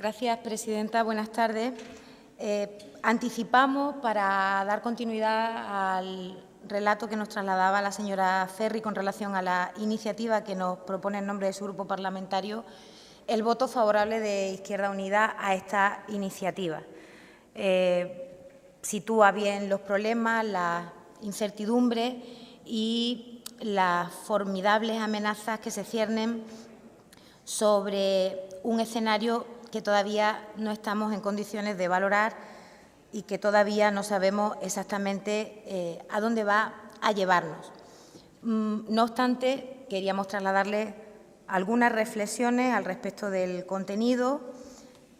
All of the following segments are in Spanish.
Gracias, presidenta. Buenas tardes. Anticipamos, para dar continuidad al relato que nos trasladaba la señora Ferri con relación a la iniciativa que nos propone en nombre de su grupo parlamentario, el voto favorable de Izquierda Unida a esta iniciativa. Sitúa bien los problemas, las incertidumbres y las formidables amenazas que se ciernen sobre un escenario que todavía no estamos en condiciones de valorar y que todavía no sabemos exactamente a dónde va a llevarnos. No obstante, queríamos trasladarles algunas reflexiones al respecto del contenido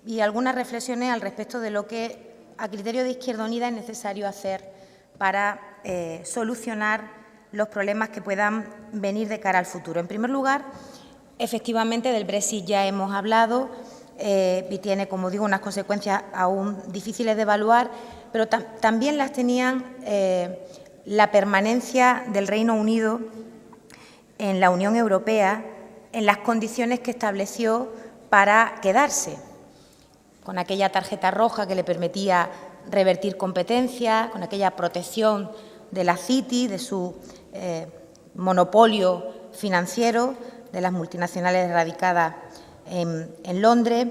y algunas reflexiones al respecto de lo que, a criterio de Izquierda Unida, es necesario hacer para solucionar los problemas que puedan venir de cara al futuro. En primer lugar, efectivamente, del Brexit ya hemos hablado y tiene, como digo, unas consecuencias aún difíciles de evaluar, pero también las tenían la permanencia del Reino Unido en la Unión Europea en las condiciones que estableció para quedarse, con aquella tarjeta roja que le permitía revertir competencias, con aquella protección de la City, de su monopolio financiero, de las multinacionales radicadas en Londres.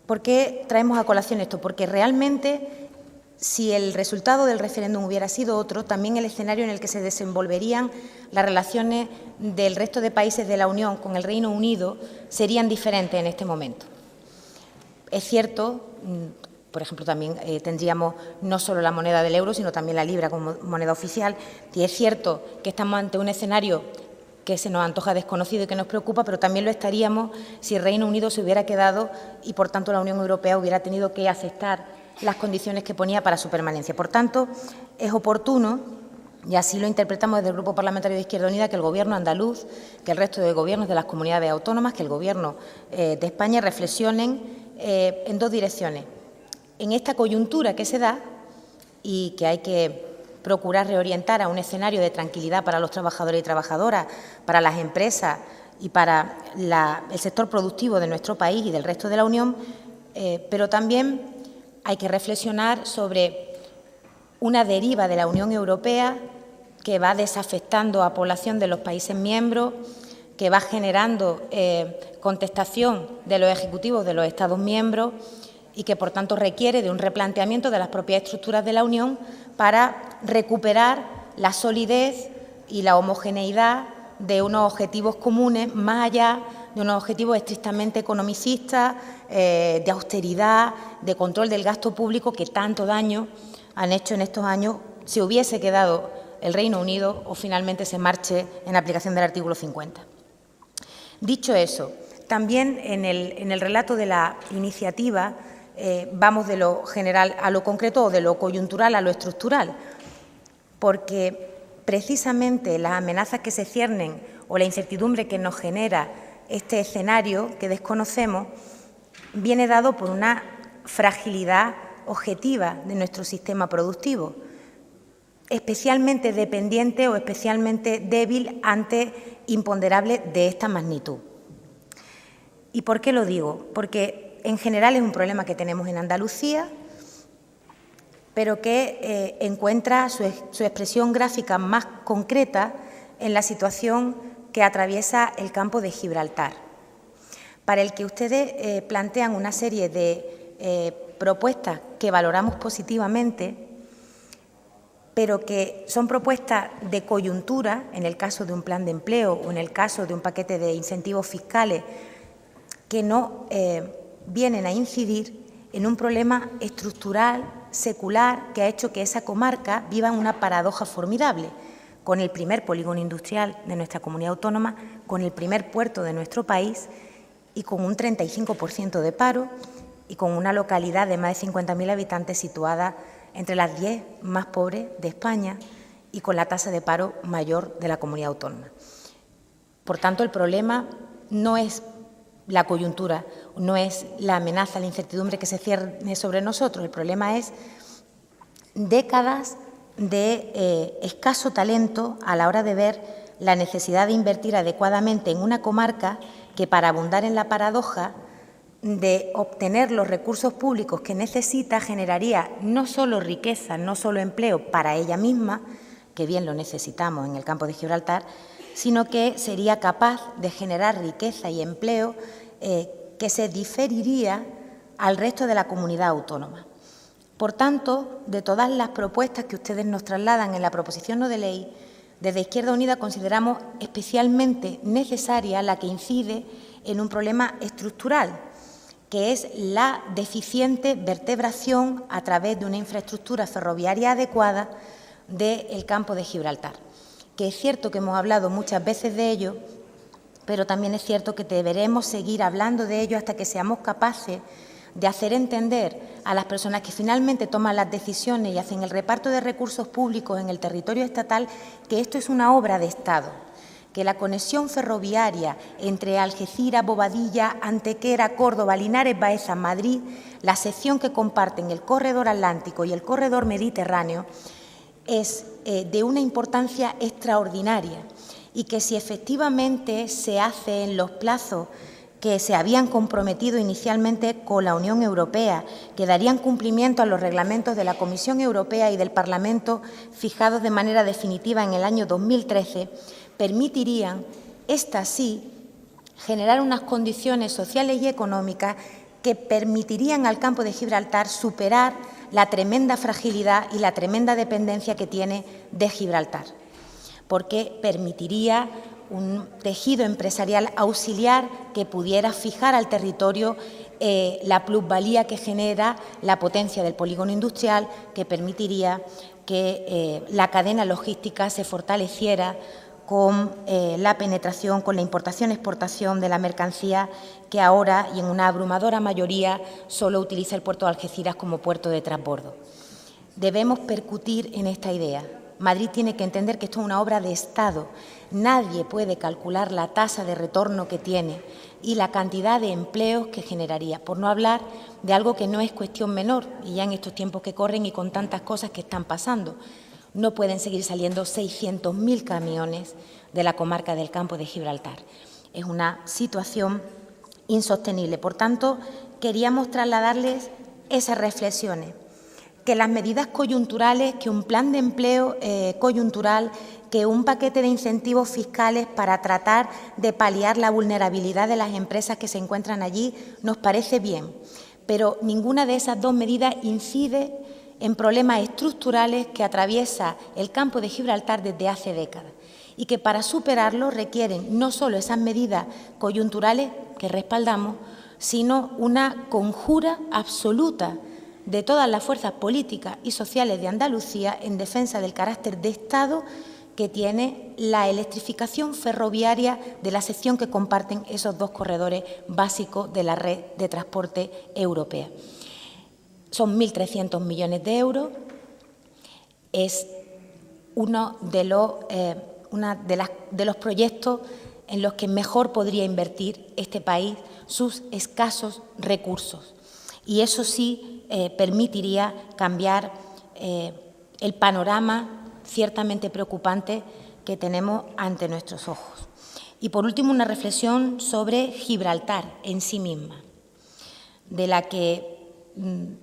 ¿Por qué traemos a colación esto? Porque realmente, si el resultado del referéndum hubiera sido otro, también el escenario en el que se desenvolverían las relaciones del resto de países de la Unión con el Reino Unido serían diferentes en este momento. Es cierto, por ejemplo, también tendríamos no solo la moneda del euro, sino también la libra como moneda oficial, y es cierto que estamos ante un escenario que se nos antoja desconocido y que nos preocupa, pero también lo estaríamos si el Reino Unido se hubiera quedado y, por tanto, la Unión Europea hubiera tenido que aceptar las condiciones que ponía para su permanencia. Por tanto, es oportuno, y así lo interpretamos desde el Grupo Parlamentario de Izquierda Unida, que el Gobierno andaluz, que el resto de gobiernos de las comunidades autónomas, que el Gobierno de España reflexionen en dos direcciones. En esta coyuntura que se da y que hay que procurar reorientar a un escenario de tranquilidad para los trabajadores y trabajadoras, para las empresas y para el sector productivo de nuestro país y del resto de la Unión, pero también hay que reflexionar sobre una deriva de la Unión Europea que va desafectando a población de los países miembros, que va generando contestación de los ejecutivos de los Estados miembros y que, por tanto, requiere de un replanteamiento de las propias estructuras de la Unión para recuperar la solidez y la homogeneidad de unos objetivos comunes, más allá de unos objetivos estrictamente economicistas, de austeridad, de control del gasto público que tanto daño han hecho en estos años si hubiese quedado el Reino Unido o finalmente se marche en aplicación del artículo 50. Dicho eso, también en el relato de la iniciativa vamos de lo general a lo concreto o de lo coyuntural a lo estructural, porque precisamente las amenazas que se ciernen o la incertidumbre que nos genera este escenario que desconocemos viene dado por una fragilidad objetiva de nuestro sistema productivo, especialmente dependiente o especialmente débil ante imponderables de esta magnitud. ¿Y por qué lo digo? Porque en general es un problema que tenemos en Andalucía, pero que encuentra su expresión gráfica más concreta en la situación que atraviesa el campo de Gibraltar, para el que ustedes plantean una serie de propuestas que valoramos positivamente, pero que son propuestas de coyuntura, en el caso de un plan de empleo o en el caso de un paquete de incentivos fiscales, que no vienen a incidir en un problema estructural, secular, que ha hecho que esa comarca viva en una paradoja formidable, con el primer polígono industrial de nuestra comunidad autónoma, con el primer puerto de nuestro país y con un 35% de paro y con una localidad de más de 50.000 habitantes situada entre las 10 más pobres de España y con la tasa de paro mayor de la comunidad autónoma. Por tanto, el problema no es la coyuntura, no es la amenaza, la incertidumbre que se cierne sobre nosotros. El problema es décadas de escaso talento a la hora de ver la necesidad de invertir adecuadamente en una comarca que, para abundar en la paradoja, de obtener los recursos públicos que necesita generaría no solo riqueza, no solo empleo para ella misma, que bien lo necesitamos en el campo de Gibraltar, sino que sería capaz de generar riqueza y empleo que se diferiría al resto de la comunidad autónoma. Por tanto, de todas las propuestas que ustedes nos trasladan en la proposición no de ley, desde Izquierda Unida consideramos especialmente necesaria la que incide en un problema estructural, que es la deficiente vertebración a través de una infraestructura ferroviaria adecuada del campo de Gibraltar. Que es cierto que hemos hablado muchas veces de ello, pero también es cierto que deberemos seguir hablando de ello hasta que seamos capaces de hacer entender a las personas que finalmente toman las decisiones y hacen el reparto de recursos públicos en el territorio estatal que esto es una obra de Estado, que la conexión ferroviaria entre Algeciras, Bobadilla, Antequera, Córdoba, Linares, Baeza, Madrid, la sección que comparten el corredor atlántico y el corredor mediterráneo, es de una importancia extraordinaria y que si efectivamente se hace en los plazos que se habían comprometido inicialmente con la Unión Europea, que darían cumplimiento a los reglamentos de la Comisión Europea y del Parlamento fijados de manera definitiva en el año 2013, permitirían, estas sí, generar unas condiciones sociales y económicas que permitirían al campo de Gibraltar superar la tremenda fragilidad y la tremenda dependencia que tiene de Gibraltar, porque permitiría un tejido empresarial auxiliar que pudiera fijar al territorio la plusvalía que genera la potencia del polígono industrial, que permitiría que la cadena logística se fortaleciera con la penetración, con la importación-exportación de la mercancía que ahora y en una abrumadora mayoría solo utiliza el puerto de Algeciras como puerto de transbordo. Debemos percutir en esta idea. Madrid tiene que entender que esto es una obra de Estado. Nadie puede calcular la tasa de retorno que tiene y la cantidad de empleos que generaría, por no hablar de algo que no es cuestión menor, y ya en estos tiempos que corren y con tantas cosas que están pasando. No pueden seguir saliendo 600.000 camiones de la comarca del campo de Gibraltar. Es una situación insostenible. Por tanto, queríamos trasladarles esas reflexiones, que las medidas coyunturales, que un plan de empleo coyuntural, que un paquete de incentivos fiscales para tratar de paliar la vulnerabilidad de las empresas que se encuentran allí, nos parece bien, pero ninguna de esas dos medidas incide en problemas estructurales que atraviesa el campo de Gibraltar desde hace décadas y que para superarlo requieren no solo esas medidas coyunturales que respaldamos, sino una conjura absoluta de todas las fuerzas políticas y sociales de Andalucía en defensa del carácter de Estado que tiene la electrificación ferroviaria de la sección que comparten esos dos corredores básicos de la red de transporte europea. Son 1.300 millones de euros, es uno de los proyectos en los que mejor podría invertir este país sus escasos recursos. Y eso sí permitiría cambiar el panorama ciertamente preocupante que tenemos ante nuestros ojos. Y por último, una reflexión sobre Gibraltar en sí misma, de la que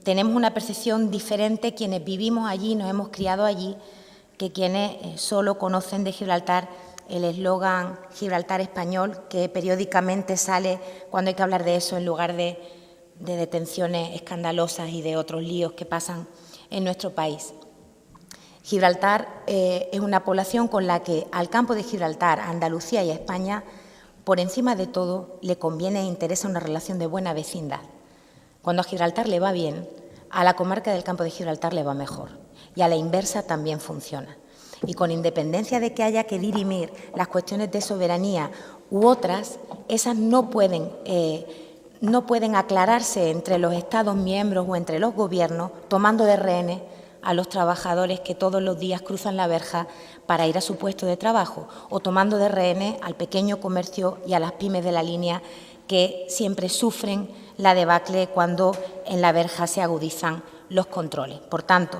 tenemos una percepción diferente quienes vivimos allí, nos hemos criado allí, que quienes solo conocen de Gibraltar el eslogan Gibraltar español, que periódicamente sale cuando hay que hablar de eso en lugar de detenciones escandalosas y de otros líos que pasan en nuestro país. Gibraltar es una población con la que al campo de Gibraltar, a Andalucía y a España, por encima de todo, le conviene e interesa una relación de buena vecindad. Cuando a Gibraltar le va bien, a la comarca del campo de Gibraltar le va mejor y a la inversa también funciona. Y con independencia de que haya que dirimir las cuestiones de soberanía u otras, esas no pueden aclararse entre los Estados miembros o entre los gobiernos tomando de rehenes a los trabajadores que todos los días cruzan la verja para ir a su puesto de trabajo o tomando de rehenes al pequeño comercio y a las pymes de la línea que siempre sufren la debacle cuando en la verja se agudizan los controles. Por tanto,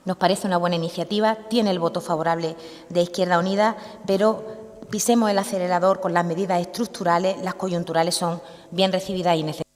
nos parece una buena iniciativa, tiene el voto favorable de Izquierda Unida, pero pisemos el acelerador con las medidas estructurales, las coyunturales son bien recibidas y necesarias.